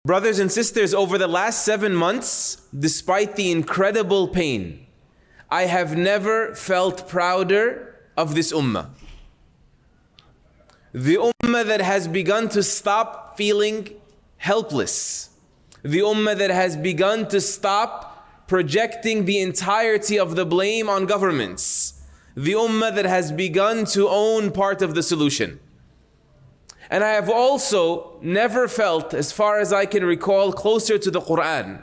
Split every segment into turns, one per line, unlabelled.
Brothers and sisters, over the last 7 months, despite the incredible pain, I have never felt prouder of this ummah. The ummah that has begun to stop feeling helpless. The ummah that has begun to stop projecting the entirety of the blame on governments. The ummah that has begun to own part of the solution. And I have also never felt, as far as I can recall, closer to the Quran.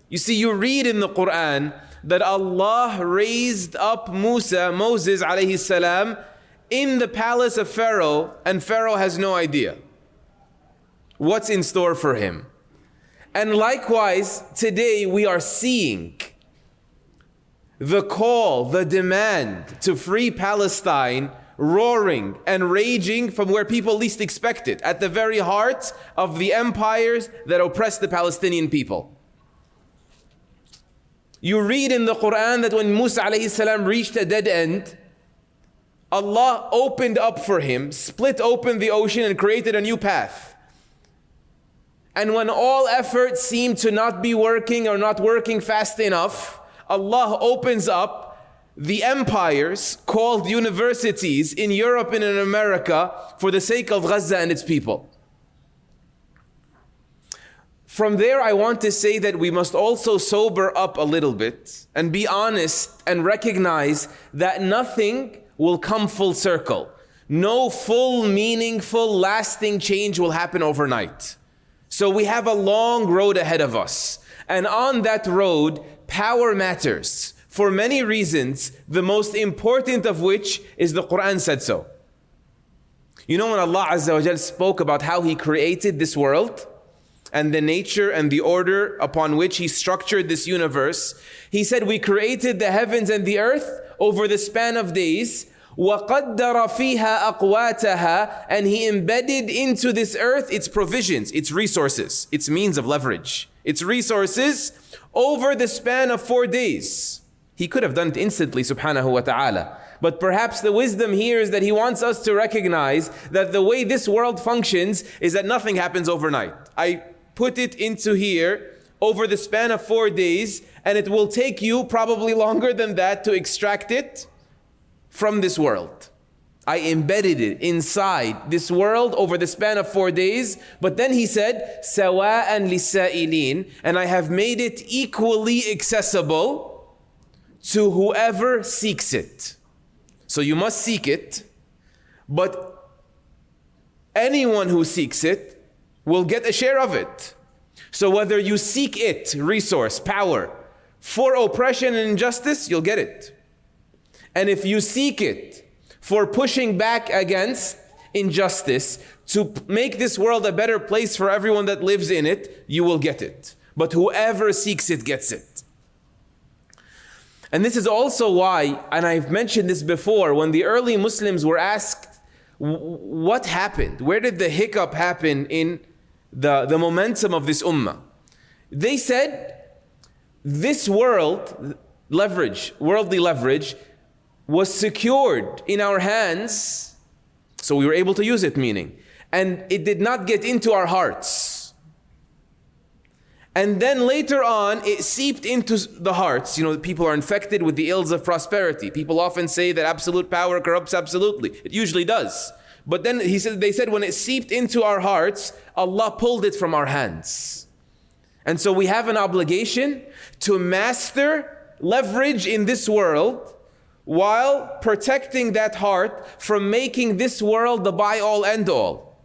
You see, you read in the Quran that Allah raised up Moses alayhi salam, in the palace of Pharaoh, and Pharaoh has no idea what's in store for him. And likewise, today we are seeing the call, the demand to free Palestine roaring and raging from where people least expect it, at the very heart of the empires that oppress the Palestinian people. You read in the Quran that when Musa alayhi salam reached a dead end, Allah opened up for him, split open the ocean and created a new path. And when all effort seemed to not be working or not working fast enough, Allah opens up the empires called universities in Europe and in America for the sake of Gaza and its people. From there, I want to say that we must also sober up a little bit and be honest and recognize that nothing will come full circle. No full, meaningful, lasting change will happen overnight. So we have a long road ahead of us. And on that road, power matters. For many reasons, the most important of which is the Quran said so. You know, when Allah Azza wa Jal spoke about how He created this world and the nature and the order upon which He structured this universe, He said, we created the heavens and the earth over the span of days, وَقَدَّرَ فِيهَا أَقْوَاتَهَا, and He embedded into this earth its provisions, its resources, its means of leverage, its resources over the span of 4 days. He could have done it instantly, subhanahu wa ta'ala. But perhaps the wisdom here is that He wants us to recognize that the way this world functions is that nothing happens overnight. I put it into here over the span of 4 days, and it will take you probably longer than that to extract it from this world. I embedded it inside this world over the span of 4 days. But then He said, سَوَاءً لِلسَّائِلِينَ, and I have made it equally accessible to whoever seeks it. So you must seek it, but anyone who seeks it will get a share of it. So whether you seek it, resource, power, for oppression and injustice, you'll get it. And if you seek it for pushing back against injustice, to make this world a better place for everyone that lives in it, you will get it. But whoever seeks it gets it. And this is also why, and I've mentioned this before, when the early Muslims were asked, what happened? Where did the hiccup happen in the momentum of this ummah? They said, this world, worldly leverage, was secured in our hands, so we were able to use it, meaning, and it did not get into our hearts. And then later on, it seeped into the hearts. You know, people are infected with the ills of prosperity. People often say that absolute power corrupts absolutely. It usually does. But then they said when it seeped into our hearts, Allah pulled it from our hands. And so we have an obligation to master leverage in this world while protecting that heart from making this world the by-all, end-all,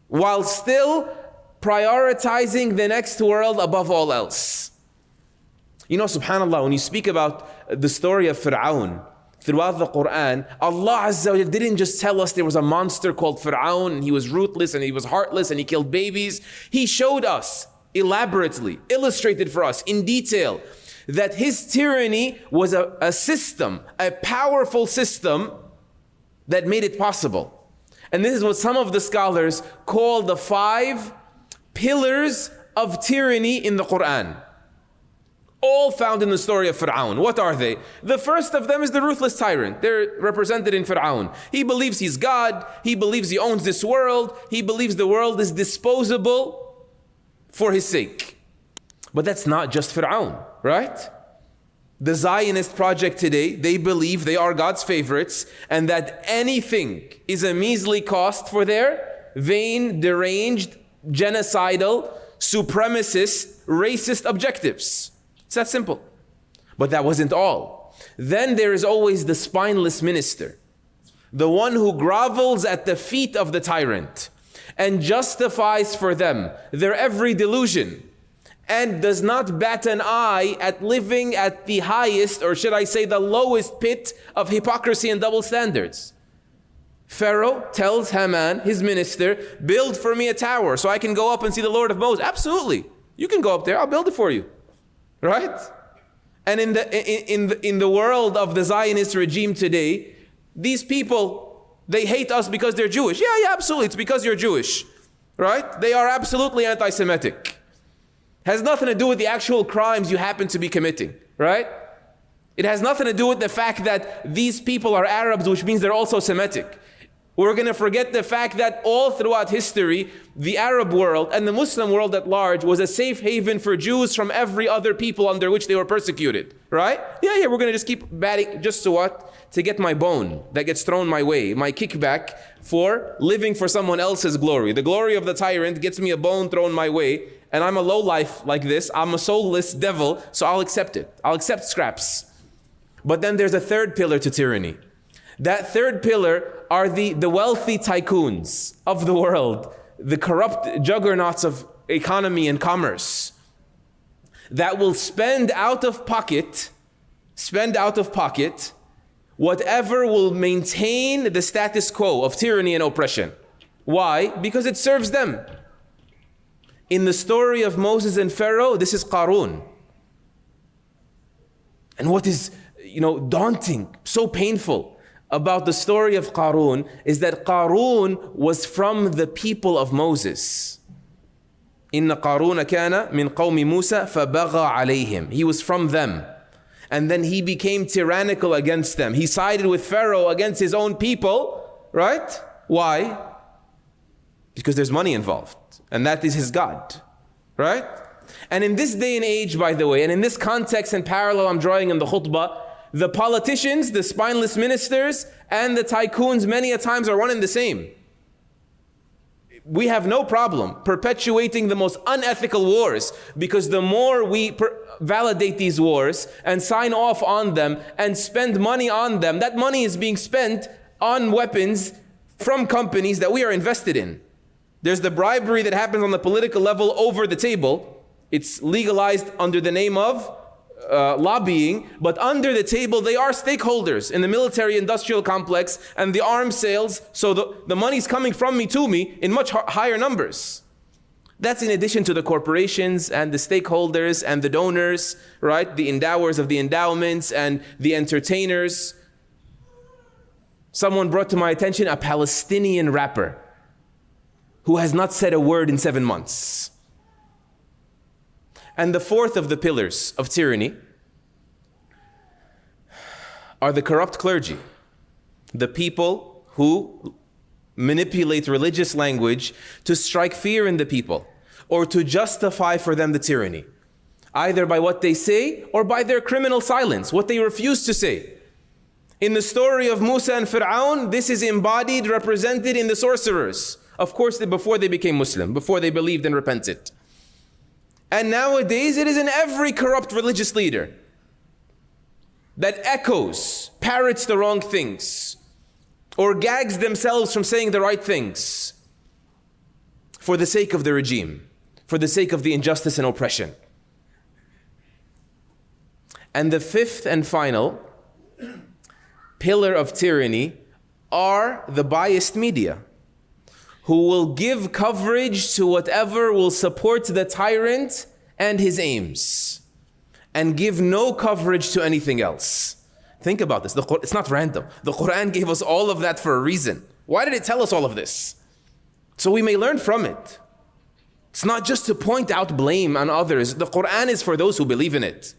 while still prioritizing the next world above all else. You know, subhanAllah, when you speak about the story of Fir'aun throughout the Quran, Allah Azza wa Jal didn't just tell us there was a monster called Fir'aun and he was ruthless and he was heartless and he killed babies. He showed us elaborately, illustrated for us in detail, that his tyranny was a system, a powerful system that made it possible. And this is what some of the scholars call the 5 pillars of tyranny in the Quran. All found in the story of Fir'aun. What are they? The first of them is the ruthless tyrant. They're represented in Fir'aun. He believes he's God. He believes he owns this world. He believes the world is disposable. for his sake. But that's not just Fir'aun, right? The Zionist project today, they believe they are God's favorites and that anything is a measly cost for their vain, deranged, genocidal, supremacist, racist objectives. It's that simple. But that wasn't all. Then there is always the spineless minister, the one who grovels at the feet of the tyrant and justifies for them their every delusion and does not bat an eye at living at the highest, or should I say the lowest pit of hypocrisy and double standards. Pharaoh tells Haman, his minister, build for me a tower so I can go up and see the Lord of Moses. Absolutely. You can go up there, I'll build it for you. Right? And in the world of the Zionist regime today, these people, they hate us because they're Jewish. Yeah, absolutely. It's because you're Jewish. Right? They are absolutely anti-Semitic. Has nothing to do with the actual crimes you happen to be committing. Right? It has nothing to do with the fact that these people are Arabs, which means they're also Semitic. We're going to forget the fact that all throughout history, the Arab world and the Muslim world at large was a safe haven for Jews from every other people under which they were persecuted. Right? Yeah, we're going to just keep batting just to what? To get my bone that gets thrown my way, my kickback for living for someone else's glory. The glory of the tyrant gets me a bone thrown my way, and I'm a lowlife like this. I'm a soulless devil, so I'll accept it. I'll accept scraps. But then there's a third pillar to tyranny. That third pillar are the wealthy tycoons of the world, the corrupt juggernauts of economy and commerce that will spend out of pocket whatever will maintain the status quo of tyranny and oppression. Why? Because it serves them. In the story of Moses and Pharaoh, this is Qarun. And what is, daunting, so painful about the story of Qarun is that Qarun was from the people of Moses. Inna Qaruna kana min qawmi Musa fabagha alayhim. He was from them. And then he became tyrannical against them. He sided with Pharaoh against his own people, right? Why? Because there's money involved. And that is his God, right? And in this day and age, by the way, and in this context and parallel I'm drawing in the khutbah, the politicians, the spineless ministers, and the tycoons many a times are one and the same. We have no problem perpetuating the most unethical wars, because the more we validate these wars and sign off on them and spend money on them, that money is being spent on weapons from companies that we are invested in. There's the bribery that happens on the political level over the table. It's legalized under the name of lobbying, but under the table they are stakeholders in the military industrial complex and the arms sales, so the money's coming from me to me in much higher numbers. That's in addition to the corporations and the stakeholders and the donors, right? The endowers of the endowments and the entertainers. Someone brought to my attention a Palestinian rapper who has not said a word in 7 months. And the fourth of the pillars of tyranny are the corrupt clergy, the people who manipulate religious language to strike fear in the people or to justify for them the tyranny, either by what they say or by their criminal silence, what they refuse to say. In the story of Musa and Fir'aun, this is embodied, represented in the sorcerers. Of course, before they became Muslim, before they believed and repented. And nowadays, it is in every corrupt religious leader that echoes, parrots the wrong things, or gags themselves from saying the right things for the sake of the regime, for the sake of the injustice and oppression. And the fifth and final pillar of tyranny are the biased media, who will give coverage to whatever will support the tyrant and his aims, and give no coverage to anything else. Think about this. It's not random. The Quran gave us all of that for a reason. Why did it tell us all of this? So we may learn from it. It's not just to point out blame on others. The Quran is for those who believe in it.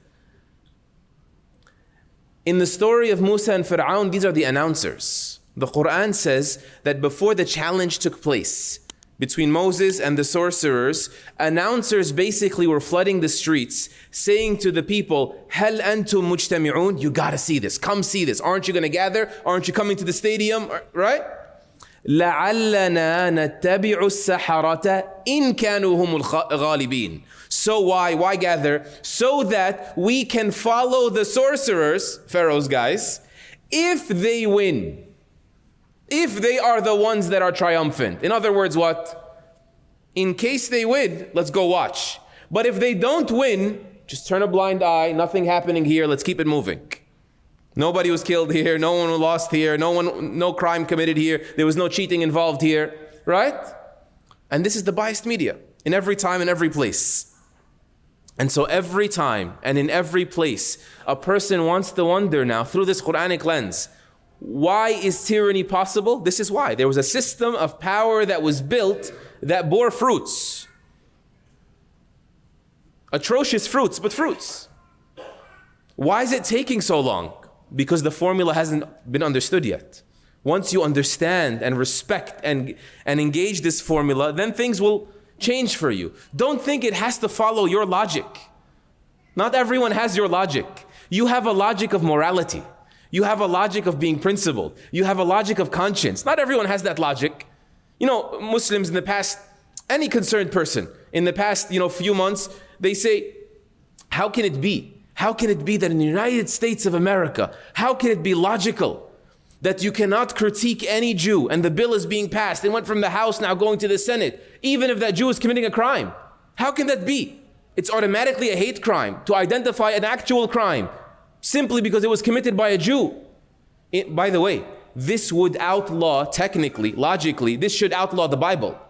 In the story of Musa and Fir'aun, these are the announcers. The Quran says that before the challenge took place, between Moses and the sorcerers, announcers basically were flooding the streets, saying to the people, "Hal antum mujtami'un?" You gotta see this. Come see this. Aren't you gonna gather? Aren't you coming to the stadium? Right? لَعَلَّنَا نَتَّبِعُ السَّحَرَةَ إِن كَانُوا هُمُ الْغَالِبِينَ. So why gather? So that we can follow the sorcerers, Pharaoh's guys, if they win. If they are the ones that are triumphant. In other words, what? In case they win, let's go watch. But if they don't win, just turn a blind eye, nothing happening here, let's keep it moving. Nobody was killed here, no one was lost here, no crime committed here, there was no cheating involved here, right? And this is the biased media in every time and every place. And so every time and in every place, a person wants to wonder now through this Quranic lens, why is tyranny possible? This is why. There was a system of power that was built that bore fruits. Atrocious fruits, but fruits. Why is it taking so long? Because the formula hasn't been understood yet. Once you understand and respect and engage this formula, then things will change for you. Don't think it has to follow your logic. Not everyone has your logic. You have a logic of morality. You have a logic of being principled. You have a logic of conscience. Not everyone has that logic. You know, Muslims in the past, any concerned person in the past, few months, they say, how can it be? How can it be that in the United States of America, how can it be logical that you cannot critique any Jew and the bill is being passed? It went from the House now going to the Senate, even if that Jew is committing a crime. How can that be? It's automatically a hate crime to identify an actual crime simply because it was committed by a Jew. By the way, this would outlaw, technically, logically, this should outlaw the Bible.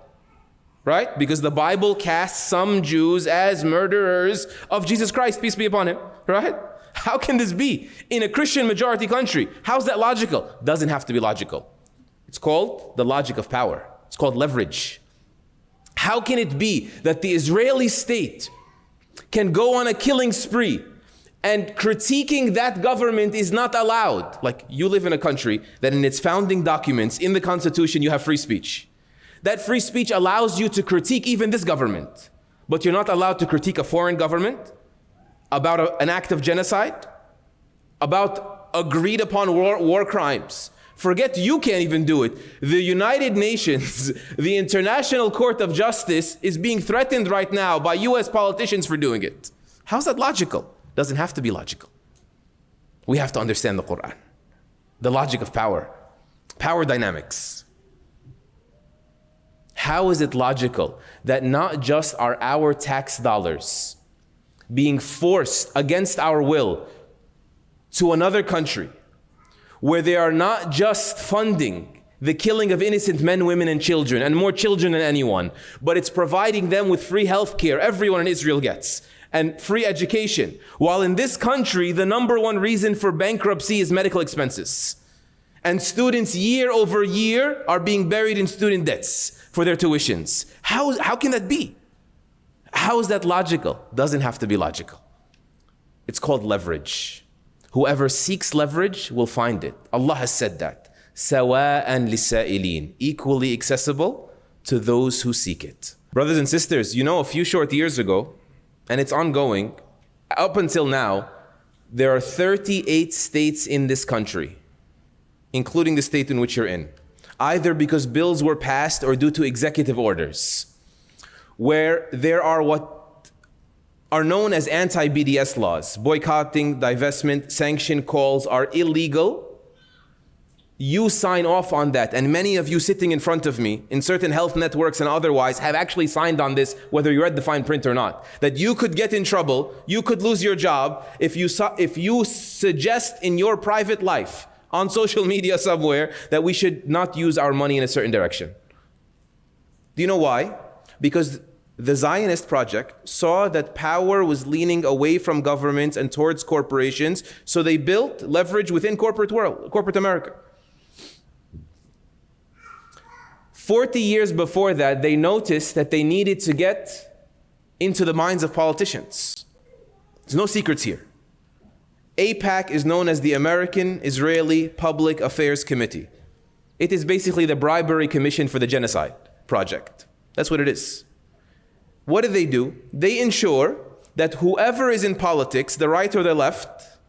Right? Because the Bible casts some Jews as murderers of Jesus Christ, peace be upon him. Right? How can this be in a Christian majority country? How's that logical? Doesn't have to be logical. It's called the logic of power. It's called leverage. How can it be that the Israeli state can go on a killing spree and critiquing that government is not allowed? Like, you live in a country that in its founding documents, in the Constitution, you have free speech. That free speech allows you to critique even this government, but you're not allowed to critique a foreign government about an act of genocide, about agreed upon war crimes. Forget you can't even do it. The United Nations, the International Court of Justice, is being threatened right now by US politicians for doing it. How's that logical? Doesn't have to be logical. We have to understand the Quran, the logic of power dynamics. How is it logical that not just are our tax dollars being forced against our will to another country where they are not just funding the killing of innocent men, women, and children, and more children than anyone, but it's providing them with free health care, everyone in Israel gets, and free education, while in this country, the number one reason for bankruptcy is medical expenses. And students year over year are being buried in student debts for their tuitions. How can that be? How is that logical? Doesn't have to be logical. It's called leverage. Whoever seeks leverage will find it. Allah has said that. سَوَاءً لِلسَّائِلِينَ, equally accessible to those who seek it. Brothers and sisters, a few short years ago, and it's ongoing, up until now, there are 38 states in this country, including the state in which you're in, either because bills were passed or due to executive orders, where there are what are known as anti-BDS laws. Boycotting, divestment, sanction calls are illegal. You sign off on that, and many of you sitting in front of me in certain health networks and otherwise have actually signed on this, whether you read the fine print or not, that you could get in trouble, you could lose your job if you suggest in your private life on social media somewhere that we should not use our money in a certain direction. Do you know why? Because the Zionist project saw that power was leaning away from governments and towards corporations, so they built leverage within corporate America. 40 years before that, they noticed that they needed to get into the minds of politicians. There's no secrets here. AIPAC is known as the American Israeli Public Affairs Committee. It is basically the bribery commission for the genocide project. That's what it is. What do? They ensure that whoever is in politics, the right or the left,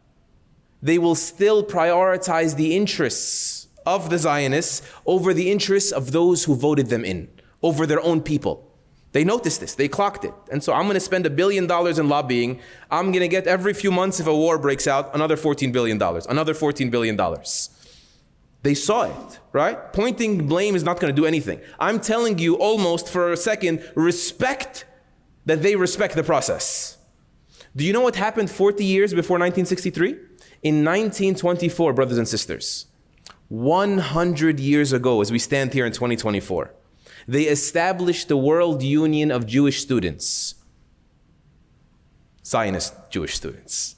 they will still prioritize the interests of the Zionists over the interests of those who voted them in, over their own people. They noticed this, they clocked it. And so I'm going to spend $1 billion in lobbying. I'm going to get every few months, if a war breaks out, another $14 billion, another $14 billion. They saw it, right? Pointing blame is not going to do anything. I'm telling you almost for a second, respect that they respect the process. Do you know what happened 40 years before 1963? In 1924, brothers and sisters, 100 years ago, as we stand here in 2024, they established the World Union of Jewish Students, Zionist Jewish students.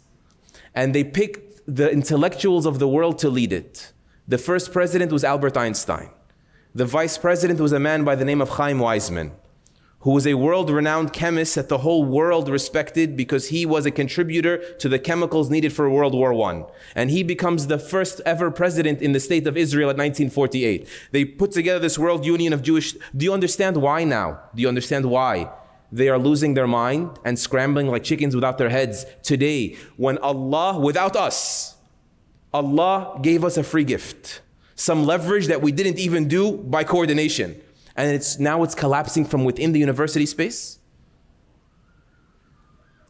And they picked the intellectuals of the world to lead it. The first president was Albert Einstein. The vice president was a man by the name of Chaim Weizmann, who was a world-renowned chemist that the whole world respected because he was a contributor to the chemicals needed for World War I. And he becomes the first ever president in the state of Israel at 1948. They put together this World Union of Jewish... Do you understand why now? Do you understand why they are losing their mind and scrambling like chickens without their heads today, when Allah, without us, Allah gave us a free gift, some leverage that we didn't even do by coordination. And now it's collapsing from within the university space?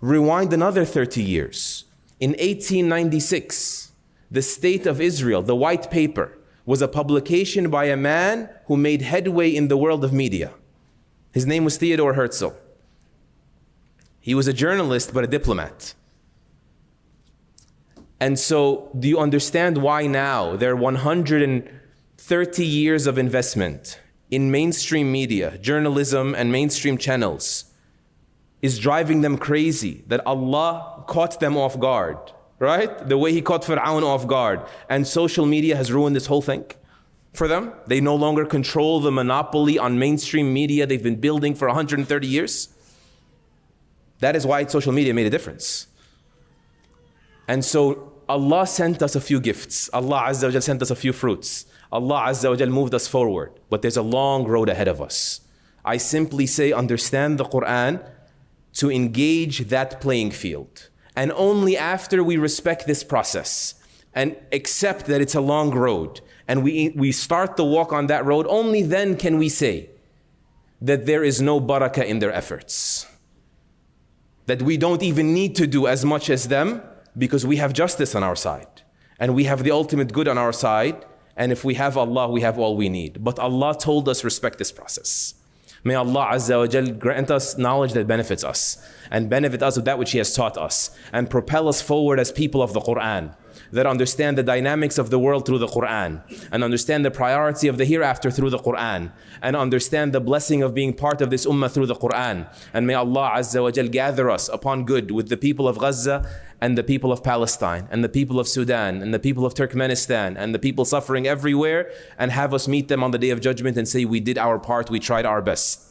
Rewind another 30 years. In 1896, the State of Israel, the White Paper, was a publication by a man who made headway in the world of media. His name was Theodore Herzl. He was a journalist, but a diplomat. And so, do you understand why now there are 130 years of investment in mainstream media, journalism, and mainstream channels is driving them crazy, that Allah caught them off guard, right? The way He caught Fir'aun off guard. And social media has ruined this whole thing for them. They no longer control the monopoly on mainstream media they've been building for 130 years. That is why social media made a difference. And so Allah sent us a few gifts. Allah Azza wa Jal sent us a few fruits. Allah Azza wa Jal moved us forward, but there's a long road ahead of us. I simply say, understand the Quran to engage that playing field. And only after we respect this process and accept that it's a long road, and we start the walk on that road, only then can we say that there is no barakah in their efforts. That we don't even need to do as much as them, because we have justice on our side. And we have the ultimate good on our side. And if we have Allah, we have all we need. But Allah told us respect this process. May Allah Azza wa Jal grant us knowledge that benefits us, and benefit us with that which He has taught us, and propel us forward as people of the Quran, that understand the dynamics of the world through the Quran, and understand the priority of the hereafter through the Quran, and understand the blessing of being part of this ummah through the Quran. And may Allah Azza wa Jal gather us upon good with the people of Gaza, and the people of Palestine, and the people of Sudan, and the people of Turkmenistan, and the people suffering everywhere, and have us meet them on the Day of Judgment and say, we did our part, we tried our best.